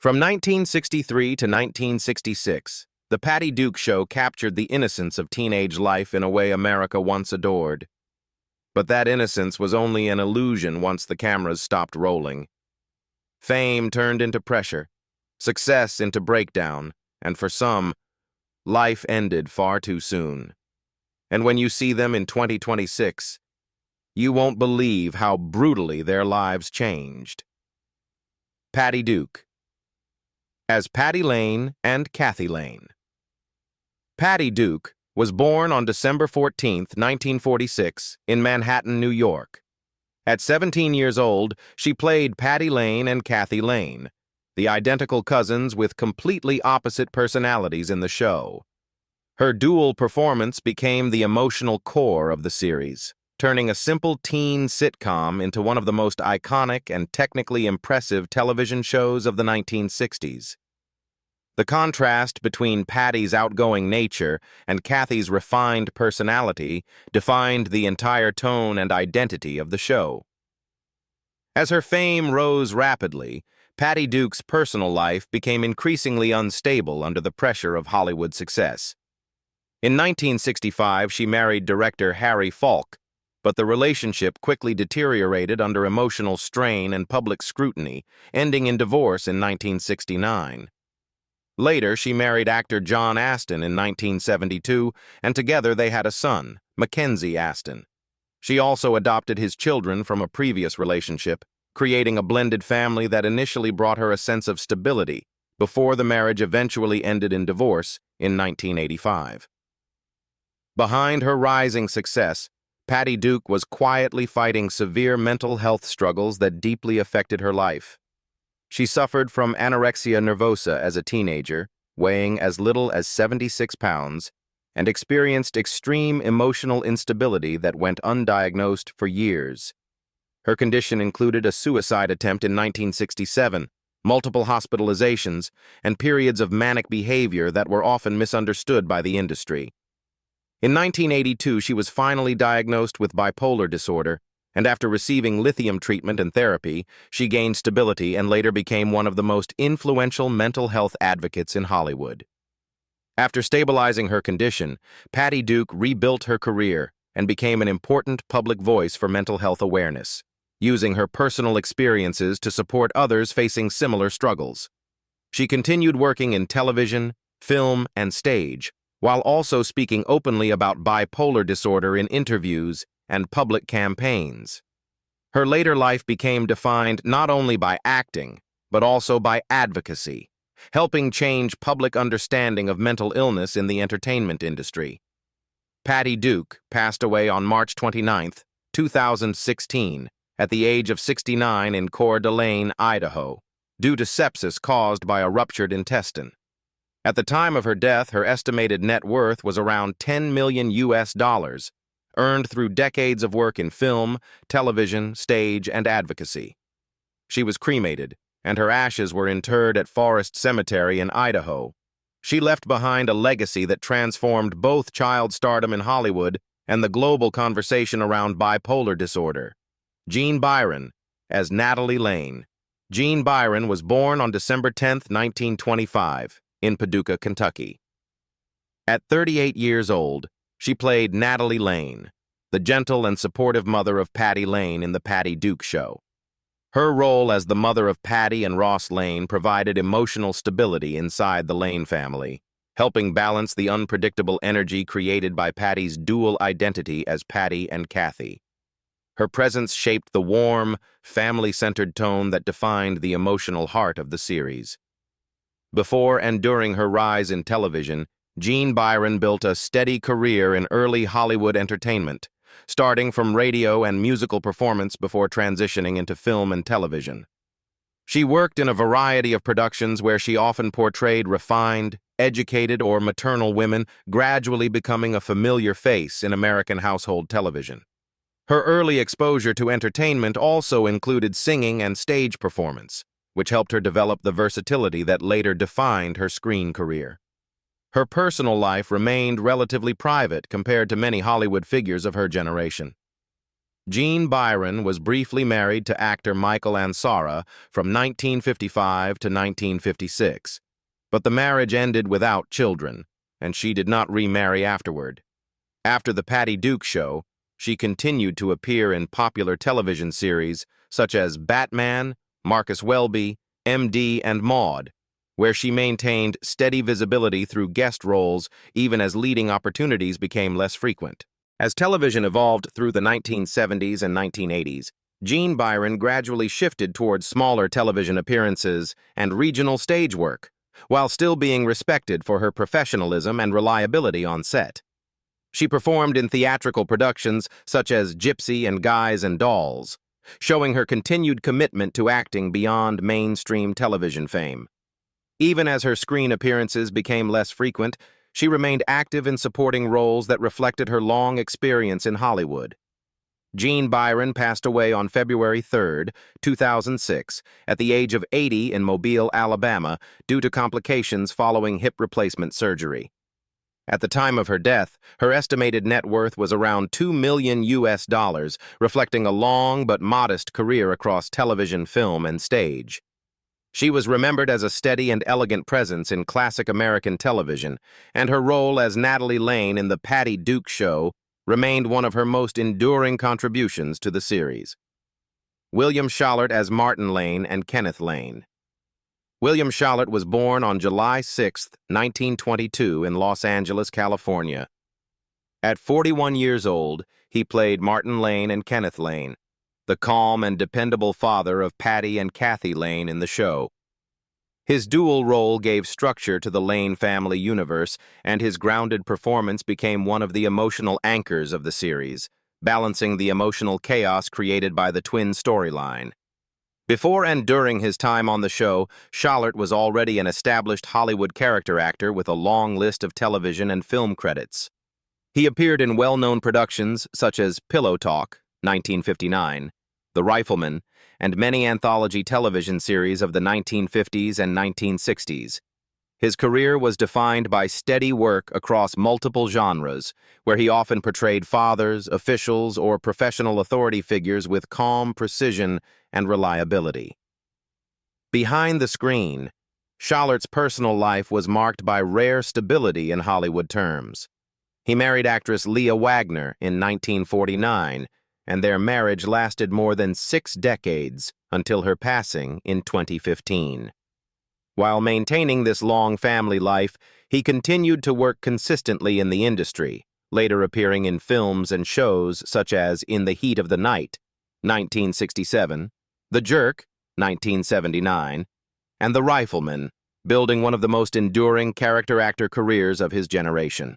From 1963 to 1966, The Patty Duke Show captured the innocence of teenage life in a way America once adored. But that innocence was only an illusion once the cameras stopped rolling. Fame turned into pressure, success into breakdown, and for some, life ended far too soon. And when you see them in 2026, you won't believe how brutally their lives changed. Patty Duke. As Patty Lane and Kathy Lane. Patty Duke was born on December 14, 1946, in Manhattan, New York. At 17 years old, she played Patty Lane and Kathy Lane, the identical cousins with completely opposite personalities in the show. Her dual performance became the emotional core of the series, turning a simple teen sitcom into one of the most iconic and technically impressive television shows of the 1960s. The contrast between Patty's outgoing nature and Kathy's refined personality defined the entire tone and identity of the show. As her fame rose rapidly, Patty Duke's personal life became increasingly unstable under the pressure of Hollywood success. In 1965, she married director Harry Falk, but the relationship quickly deteriorated under emotional strain and public scrutiny, ending in divorce in 1969. Later, she married actor John Astin in 1972, and together they had a son, Mackenzie Astin. She also adopted his children from a previous relationship, creating a blended family that initially brought her a sense of stability, before the marriage eventually ended in divorce in 1985. Behind her rising success, Patty Duke was quietly fighting severe mental health struggles that deeply affected her life. She suffered from anorexia nervosa as a teenager, weighing as little as 76 pounds, and experienced extreme emotional instability that went undiagnosed for years. Her condition included a suicide attempt in 1967, multiple hospitalizations, and periods of manic behavior that were often misunderstood by the industry. In 1982, she was finally diagnosed with bipolar disorder, and after receiving lithium treatment and therapy, she gained stability and later became one of the most influential mental health advocates in Hollywood. After stabilizing her condition, Patty Duke rebuilt her career and became an important public voice for mental health awareness, using her personal experiences to support others facing similar struggles. She continued working in television, film, and stage, while also speaking openly about bipolar disorder in interviews and public campaigns. Her later life became defined not only by acting, but also by advocacy, helping change public understanding of mental illness in the entertainment industry. Patty Duke passed away on March 29, 2016, at the age of 69 in Coeur d'Alene, Idaho, due to sepsis caused by a ruptured intestine. At the time of her death, her estimated net worth was around $10 million, earned through decades of work in film, television, stage, and advocacy. She was cremated, and her ashes were interred at Forest Cemetery in Idaho. She left behind a legacy that transformed both child stardom in Hollywood and the global conversation around bipolar disorder. Jean Byron, as Natalie Lane. Jean Byron was born on December 10, 1925, in Paducah, Kentucky. At 38 years old, she played Natalie Lane, the gentle and supportive mother of Patty Lane in The Patty Duke Show. Her role as the mother of Patty and Ross Lane provided emotional stability inside the Lane family, helping balance the unpredictable energy created by Patty's dual identity as Patty and Kathy. Her presence shaped the warm, family-centered tone that defined the emotional heart of the series. Before and during her rise in television, Jean Byron built a steady career in early Hollywood entertainment, starting from radio and musical performance before transitioning into film and television. She worked in a variety of productions where she often portrayed refined, educated, or maternal women, gradually becoming a familiar face in American household television. Her early exposure to entertainment also included singing and stage performance, which helped her develop the versatility that later defined her screen career. Her personal life remained relatively private compared to many Hollywood figures of her generation. Jean Byron was briefly married to actor Michael Ansara from 1955 to 1956, but the marriage ended without children, and she did not remarry afterward. After The Patty Duke Show, she continued to appear in popular television series such as Batman, Marcus Welby, MD, and Maude, where she maintained steady visibility through guest roles even as leading opportunities became less frequent. As television evolved through the 1970s and 1980s, Jean Byron gradually shifted towards smaller television appearances and regional stage work, while still being respected for her professionalism and reliability on set. She performed in theatrical productions such as Gypsy and Guys and Dolls, showing her continued commitment to acting beyond mainstream television fame. Even as her screen appearances became less frequent, she remained active in supporting roles that reflected her long experience in Hollywood. Jean Byron passed away on February 3, 2006, at the age of 80 in Mobile, Alabama, due to complications following hip replacement surgery. At the time of her death, her estimated net worth was around $2 million, reflecting a long but modest career across television, film, and stage. She was remembered as a steady and elegant presence in classic American television, and her role as Natalie Lane in The Patty Duke Show remained one of her most enduring contributions to the series. William Schallert as Martin Lane and Kenneth Lane. William Schallert was born on July 6, 1922 in Los Angeles, California. At 41 years old, he played Martin Lane and Kenneth Lane, the calm and dependable father of Patty and Kathy Lane in the show. His dual role gave structure to the Lane family universe, and his grounded performance became one of the emotional anchors of the series, balancing the emotional chaos created by the twin storyline. Before and during his time on the show, Schallert was already an established Hollywood character actor with a long list of television and film credits. He appeared in well-known productions such as Pillow Talk, 1959, The Rifleman, and many anthology television series of the 1950s and 1960s. His career was defined by steady work across multiple genres, where he often portrayed fathers, officials, or professional authority figures with calm precision and reliability. Behind the screen, Schallert's personal life was marked by rare stability in Hollywood terms. He married actress Leah Wagner in 1949, and their marriage lasted more than 6 decades until her passing in 2015. While maintaining this long family life, he continued to work consistently in the industry, later appearing in films and shows such as In the Heat of the Night, 1967, The Jerk, 1979, and The Rifleman, building one of the most enduring character actor careers of his generation.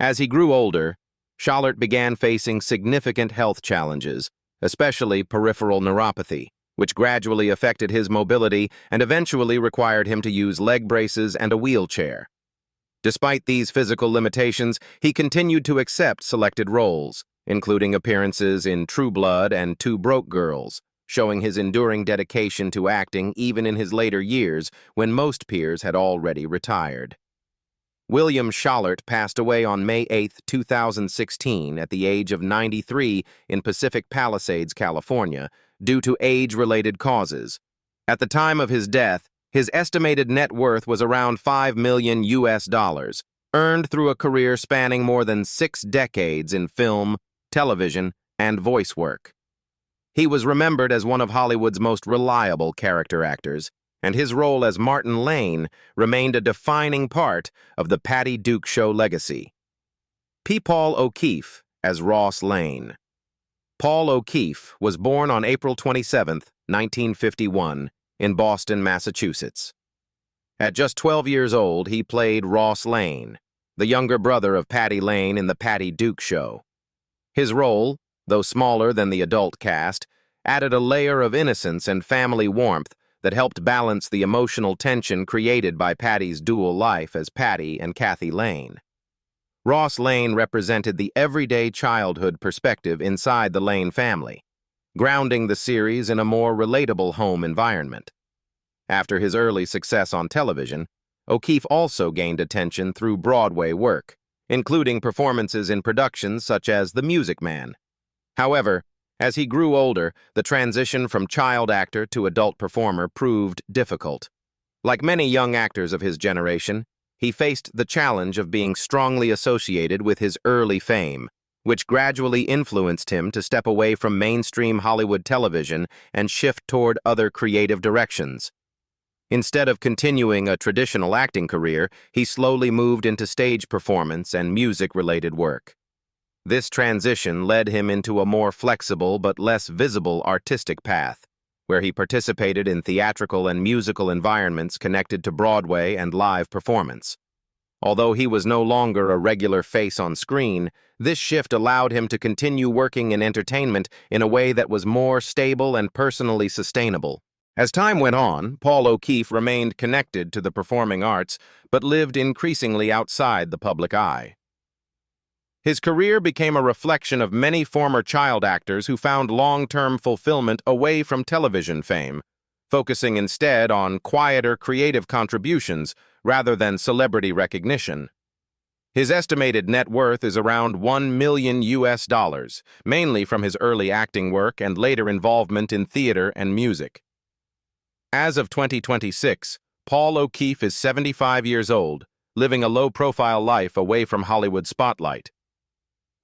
As he grew older, Schallert began facing significant health challenges, especially peripheral neuropathy, which gradually affected his mobility and eventually required him to use leg braces and a wheelchair. Despite these physical limitations, he continued to accept selected roles, including appearances in True Blood and Two Broke Girls, showing his enduring dedication to acting even in his later years when most peers had already retired. William Schallert passed away on May 8, 2016, at the age of 93 in Pacific Palisades, California, due to age-related causes. At the time of his death, his estimated net worth was around $5 million, earned through a career spanning more than 6 decades in film, television, and voice work. He was remembered as one of Hollywood's most reliable character actors, and his role as Martin Lane remained a defining part of the Patty Duke Show legacy. P. Paul O'Keefe as Ross Lane. Paul O'Keefe was born on April 27, 1951, in Boston, Massachusetts. At just 12 years old, he played Ross Lane, the younger brother of Patty Lane in The Patty Duke Show. His role, though smaller than the adult cast, added a layer of innocence and family warmth that helped balance the emotional tension created by Patty's dual life as Patty and Kathy Lane. Ross Lane represented the everyday childhood perspective inside the Lane family, grounding the series in a more relatable home environment. After his early success on television, O'Keefe also gained attention through Broadway work, including performances in productions such as The Music Man. However, as he grew older, the transition from child actor to adult performer proved difficult. Like many young actors of his generation, he faced the challenge of being strongly associated with his early fame, which gradually influenced him to step away from mainstream Hollywood television and shift toward other creative directions. Instead of continuing a traditional acting career, he slowly moved into stage performance and music-related work. This transition led him into a more flexible but less visible artistic path, where he participated in theatrical and musical environments connected to Broadway and live performance. Although he was no longer a regular face on screen, this shift allowed him to continue working in entertainment in a way that was more stable and personally sustainable. As time went on, Paul O'Keefe remained connected to the performing arts, but lived increasingly outside the public eye. His career became a reflection of many former child actors who found long-term fulfillment away from television fame, focusing instead on quieter creative contributions rather than celebrity recognition. His estimated net worth is around $1 million, mainly from his early acting work and later involvement in theater and music. As of 2026, Paul O'Keefe is 75 years old, living a low-profile life away from Hollywood spotlight.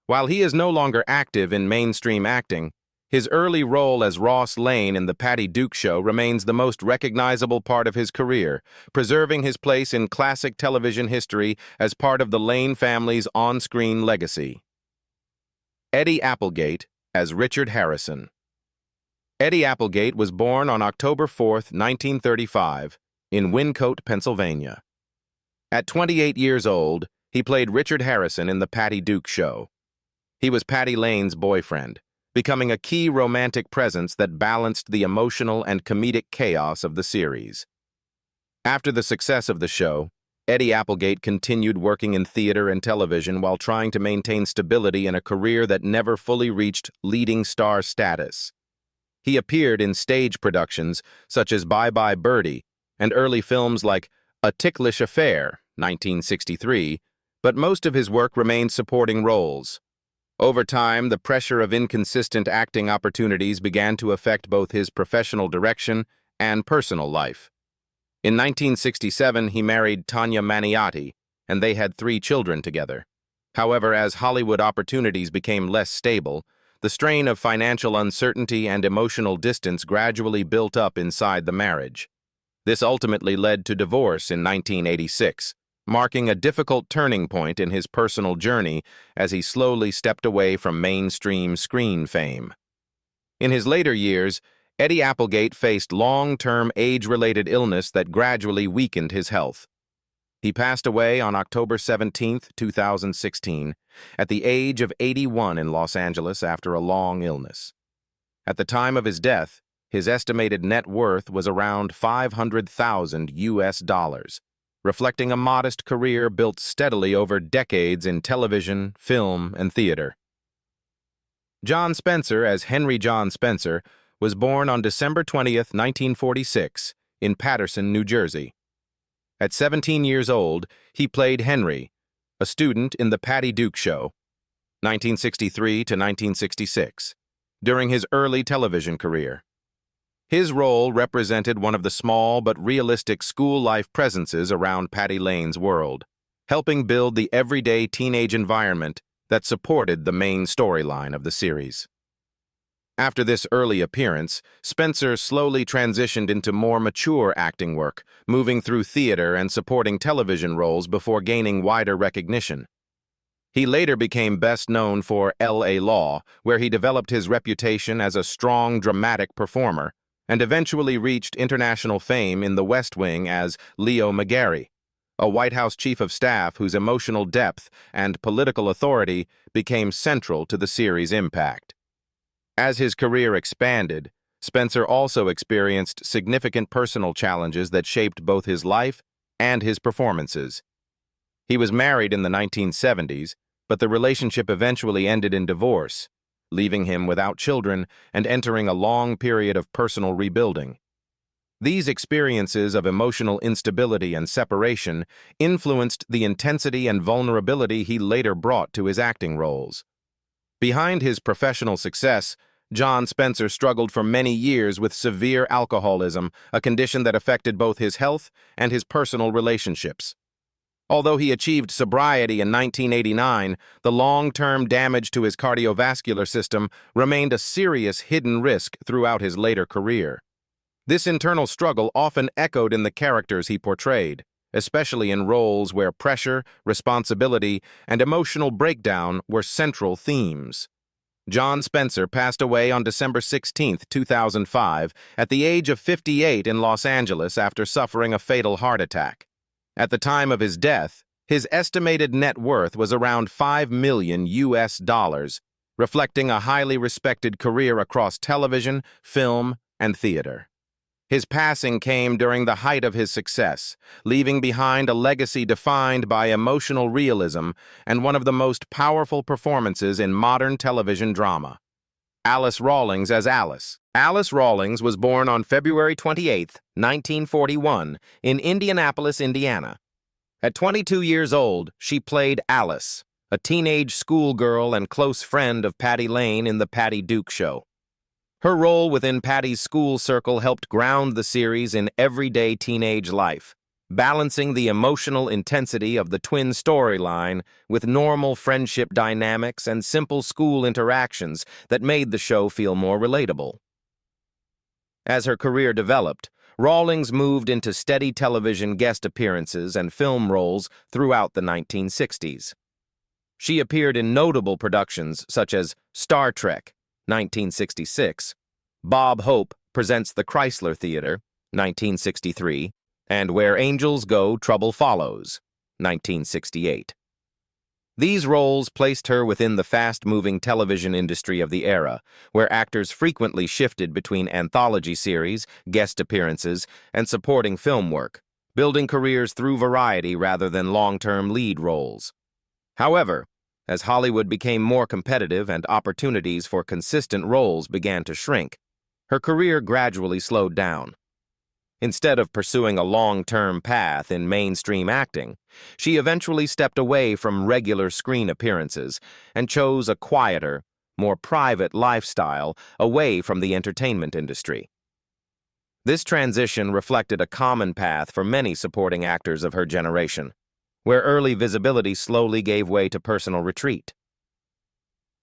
While he is no longer active in mainstream acting, his early role as Ross Lane in The Patty Duke Show remains the most recognizable part of his career, preserving his place in classic television history as part of the Lane family's on-screen legacy. Eddie Applegate as Richard Harrison. Eddie Applegate was born on October 4, 1935, in Wyncote, Pennsylvania. At 28 years old, he played Richard Harrison in The Patty Duke Show. He was Patty Lane's boyfriend, becoming a key romantic presence that balanced the emotional and comedic chaos of the series. After the success of the show, Eddie Applegate continued working in theater and television while trying to maintain stability in a career that never fully reached leading star status. He appeared in stage productions such as Bye Bye Birdie and early films like A Ticklish Affair, 1963, but most of his work remained supporting roles. Over time, the pressure of inconsistent acting opportunities began to affect both his professional direction and personal life. In 1967, he married Tanya Maniotti, and they had 3 children together. However, as Hollywood opportunities became less stable, the strain of financial uncertainty and emotional distance gradually built up inside the marriage. This ultimately led to divorce in 1986, marking a difficult turning point in his personal journey as he slowly stepped away from mainstream screen fame. In his later years, Eddie Applegate faced long-term age-related illness that gradually weakened his health. He passed away on October 17, 2016, at the age of 81 in Los Angeles after a long illness. At the time of his death, his estimated net worth was around $500,000, reflecting a modest career built steadily over decades in television, film, and theater. John Spencer, as Henry John Spencer, was born on December 20, 1946, in Paterson, New Jersey. At 17 years old, he played Henry, a student in The Patty Duke Show, 1963 to 1966, during his early television career. His role represented one of the small but realistic school-life presences around Patty Lane's world, helping build the everyday teenage environment that supported the main storyline of the series. After this early appearance, Spencer slowly transitioned into more mature acting work, moving through theater and supporting television roles before gaining wider recognition. He later became best known for L.A. Law, where he developed his reputation as a strong, dramatic performer, and eventually reached international fame in The West Wing as Leo McGarry, a White House chief of staff whose emotional depth and political authority became central to the series' impact. As his career expanded, Spencer also experienced significant personal challenges that shaped both his life and his performances. He was married in the 1970s, but the relationship eventually ended in divorce, leaving him without children and entering a long period of personal rebuilding. These experiences of emotional instability and separation influenced the intensity and vulnerability he later brought to his acting roles. Behind his professional success, John Spencer struggled for many years with severe alcoholism, a condition that affected both his health and his personal relationships. Although he achieved sobriety in 1989, the long-term damage to his cardiovascular system remained a serious hidden risk throughout his later career. This internal struggle often echoed in the characters he portrayed, especially in roles where pressure, responsibility, and emotional breakdown were central themes. John Spencer passed away on December 16, 2005, at the age of 58 in Los Angeles after suffering a fatal heart attack. At the time of his death, his estimated net worth was around $5 million, reflecting a highly respected career across television, film, and theater. His passing came during the height of his success, leaving behind a legacy defined by emotional realism and one of the most powerful performances in modern television drama. Alice Rawlings as Alice. Alice Rawlings was born on February 28, 1941, in Indianapolis, Indiana. At 22 years old, she played Alice, a teenage schoolgirl and close friend of Patty Lane in The Patty Duke Show. Her role within Patty's school circle helped ground the series in everyday teenage life, balancing the emotional intensity of the twin storyline with normal friendship dynamics and simple school interactions that made the show feel more relatable. As her career developed, Rawlings moved into steady television guest appearances and film roles throughout the 1960s. She appeared in notable productions such as Star Trek, 1966, Bob Hope Presents the Chrysler Theater, 1963, and Where Angels Go, Trouble Follows, 1968. These roles placed her within the fast-moving television industry of the era, where actors frequently shifted between anthology series, guest appearances, and supporting film work, building careers through variety rather than long-term lead roles. However, as Hollywood became more competitive and opportunities for consistent roles began to shrink, her career gradually slowed down. Instead of pursuing a long-term path in mainstream acting, she eventually stepped away from regular screen appearances and chose a quieter, more private lifestyle away from the entertainment industry. This transition reflected a common path for many supporting actors of her generation, where early visibility slowly gave way to personal retreat.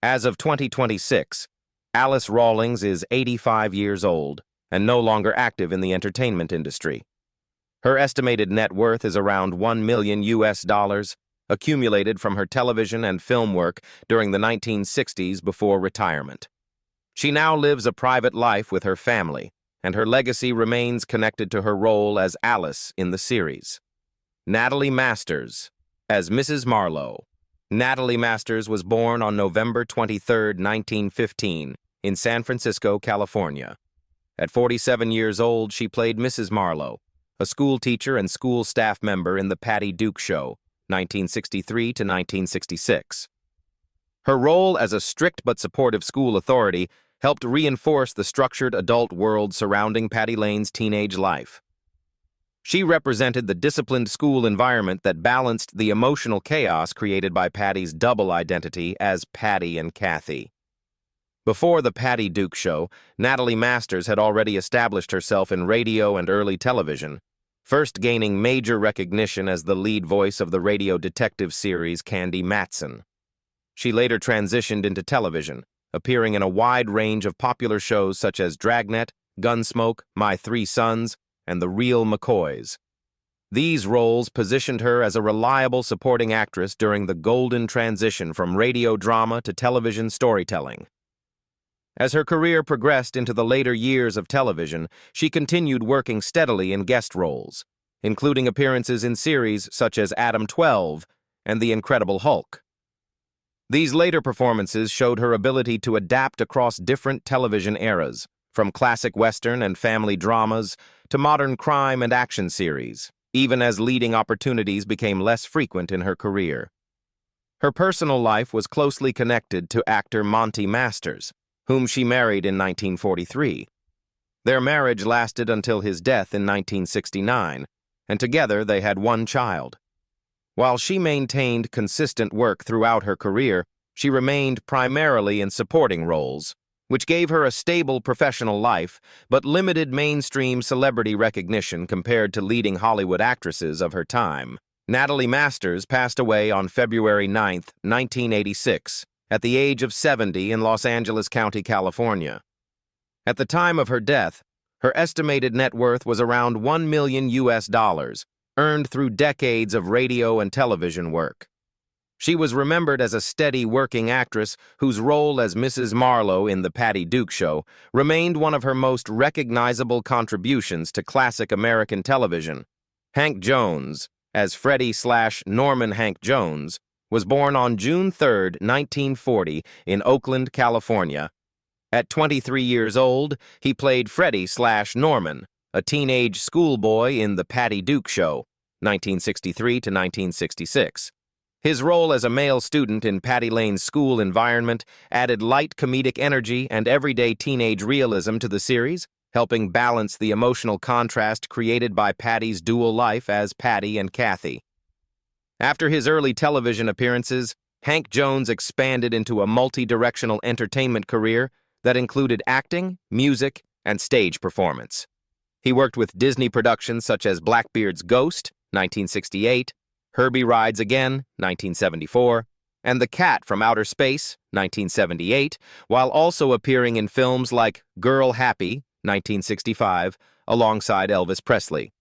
As of 2026, Alice Rawlings is 85 years old and no longer active in the entertainment industry. Her estimated net worth is around $1 million, accumulated from her television and film work during the 1960s before retirement. She now lives a private life with her family, and her legacy remains connected to her role as Alice in the series. Natalie Masters as Mrs. Marlo. Natalie Masters was born on November 23, 1915, in San Francisco, California. At 47 years old, she played Mrs. Marlo, a school teacher and school staff member in The Patty Duke Show, 1963 to 1966. Her role as a strict but supportive school authority helped reinforce the structured adult world surrounding Patty Lane's teenage life. She represented the disciplined school environment that balanced the emotional chaos created by Patty's double identity as Patty and Kathy. Before The Patty Duke Show, Natalie Masters had already established herself in radio and early television, first gaining major recognition as the lead voice of the radio detective series Candy Matson. She later transitioned into television, appearing in a wide range of popular shows such as Dragnet, Gunsmoke, My Three Sons, and The Real McCoys. These roles positioned her as a reliable supporting actress during the golden transition from radio drama to television storytelling. As her career progressed into the later years of television, she continued working steadily in guest roles, including appearances in series such as Adam 12 and The Incredible Hulk. These later performances showed her ability to adapt across different television eras, from classic Western and family dramas to modern crime and action series, even as leading opportunities became less frequent in her career. Her personal life was closely connected to actor Monty Masters, whom she married in 1943. Their marriage lasted until his death in 1969, and together they had one child. While she maintained consistent work throughout her career, she remained primarily in supporting roles, which gave her a stable professional life but limited mainstream celebrity recognition compared to leading Hollywood actresses of her time. Natalie Masters passed away on February 9, 1986, at the age of 70 in Los Angeles County, California. At the time of her death, her estimated net worth was around $1 million, earned through decades of radio and television work. She was remembered as a steady working actress whose role as Mrs. Marlo in The Patty Duke Show remained one of her most recognizable contributions to classic American television. Hank Jones, as Freddy/Norman Hank Jones, was born on June 3, 1940, in Oakland, California. At 23 years old, he played Freddy/Norman, a teenage schoolboy in The Patty Duke Show, 1963 to 1966. His role as a male student in Patty Lane's school environment added light comedic energy and everyday teenage realism to the series, helping balance the emotional contrast created by Patty's dual life as Patty and Kathy. After his early television appearances, Hank Jones expanded into a multi-directional entertainment career that included acting, music, and stage performance. He worked with Disney productions such as Blackbeard's Ghost, 1968, Herbie Rides Again, 1974, and The Cat from Outer Space, 1978, while also appearing in films like Girl Happy, 1965, alongside Elvis Presley.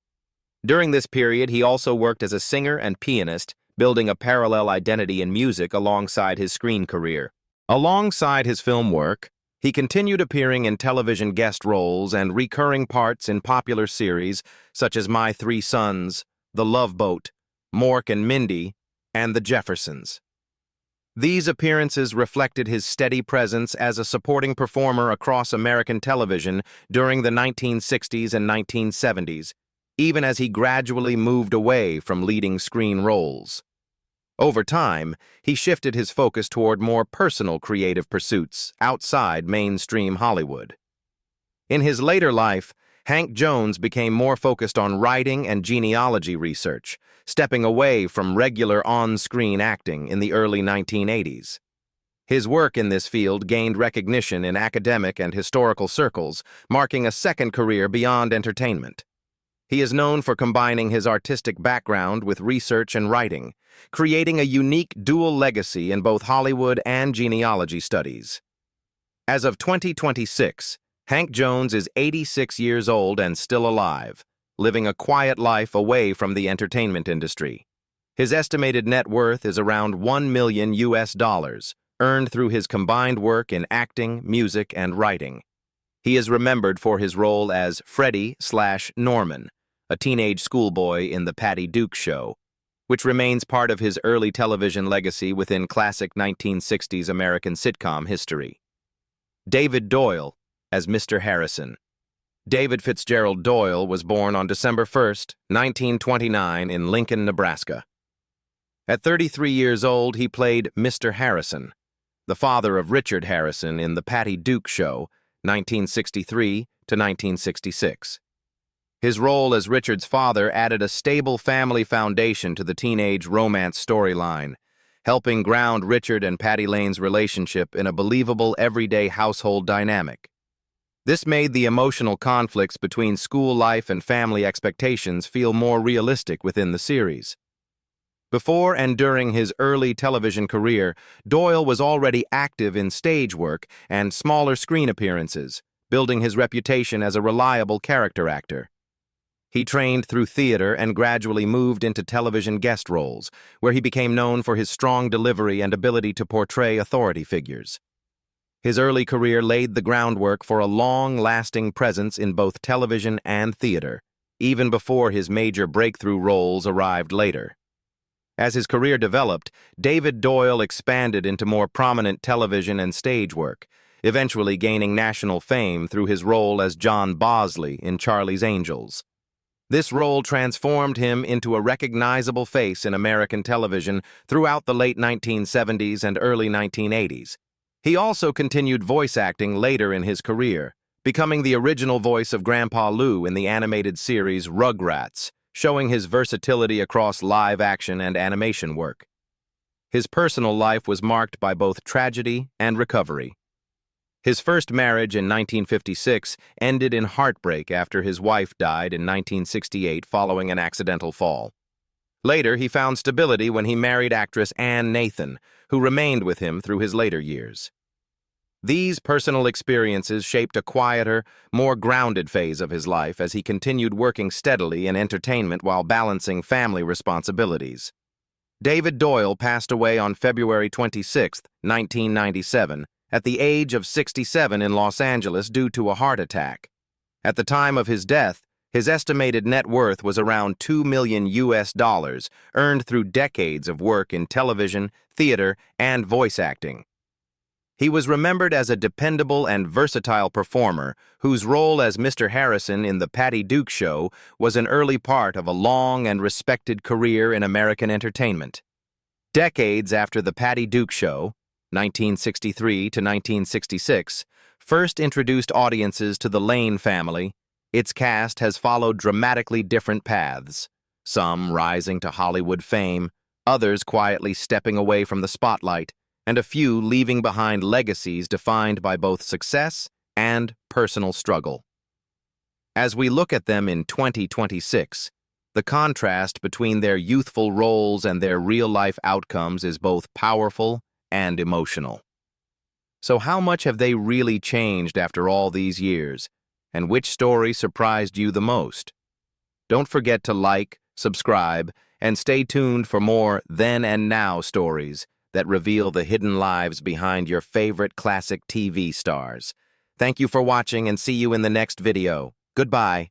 During this period, he also worked as a singer and pianist, building a parallel identity in music alongside his screen career. Alongside his film work, he continued appearing in television guest roles and recurring parts in popular series such as My Three Sons, The Love Boat, Mork and Mindy, and The Jeffersons. These appearances reflected his steady presence as a supporting performer across American television during the 1960s and 1970s, even as he gradually moved away from leading screen roles. Over time, he shifted his focus toward more personal creative pursuits outside mainstream Hollywood. In his later life, Hank Jones became more focused on writing and genealogy research, stepping away from regular on-screen acting in the early 1980s. His work in this field gained recognition in academic and historical circles, marking a second career beyond entertainment. He is known for combining his artistic background with research and writing, creating a unique dual legacy in both Hollywood and genealogy studies. As of 2026, Hank Jones is 86 years old and still alive, living a quiet life away from the entertainment industry. His estimated net worth is around $1 million, earned through his combined work in acting, music, and writing. He is remembered for his role as Freddy/Norman, a teenage schoolboy in The Patty Duke Show, which remains part of his early television legacy within classic 1960s American sitcom history. David Doyle as Mr. Harrison. David Fitzgerald Doyle was born on December 1, 1929 in Lincoln, Nebraska. At 33 years old, he played Mr. Harrison, the father of Richard Harrison in The Patty Duke Show, 1963 to 1966. His role as Richard's father added a stable family foundation to the teenage romance storyline, helping ground Richard and Patty Lane's relationship in a believable everyday household dynamic. This made the emotional conflicts between school life and family expectations feel more realistic within the series. Before and during his early television career, Doyle was already active in stage work and smaller screen appearances, building his reputation as a reliable character actor. He trained through theater and gradually moved into television guest roles, where he became known for his strong delivery and ability to portray authority figures. His early career laid the groundwork for a long-lasting presence in both television and theater, even before his major breakthrough roles arrived later. As his career developed, David Doyle expanded into more prominent television and stage work, eventually gaining national fame through his role as John Bosley in Charlie's Angels. This role transformed him into a recognizable face in American television throughout the late 1970s and early 1980s. He also continued voice acting later in his career, becoming the original voice of Grandpa Lou in the animated series Rugrats, showing his versatility across live action and animation work. his personal life was marked by both tragedy and recovery. His first marriage in 1956 ended in heartbreak after his wife died in 1968 following an accidental fall. Later, he found stability when he married actress Ann Nathan, who remained with him through his later years. These personal experiences shaped a quieter, more grounded phase of his life as he continued working steadily in entertainment while balancing family responsibilities. David Doyle passed away on February 26, 1997, at the age of 67 in Los Angeles due to a heart attack. At the time of his death, his estimated net worth was around $2 million, earned through decades of work in television, theater, and voice acting. He was remembered as a dependable and versatile performer whose role as Mr. Harrison in The Patty Duke Show was an early part of a long and respected career in American entertainment. Decades after The Patty Duke Show, 1963 to 1966, first introduced audiences to the Lane family, its cast has followed dramatically different paths, some rising to Hollywood fame, others quietly stepping away from the spotlight, and a few leaving behind legacies defined by both success and personal struggle. As we look at them in 2026, the contrast between their youthful roles and their real-life outcomes is both powerful and emotional. So how much have they really changed after all these years, and which story surprised you the most? Don't forget to like, subscribe, and stay tuned for more then and now stories that reveal the hidden lives behind your favorite classic TV stars. Thank you for watching and see you in the next video. Goodbye.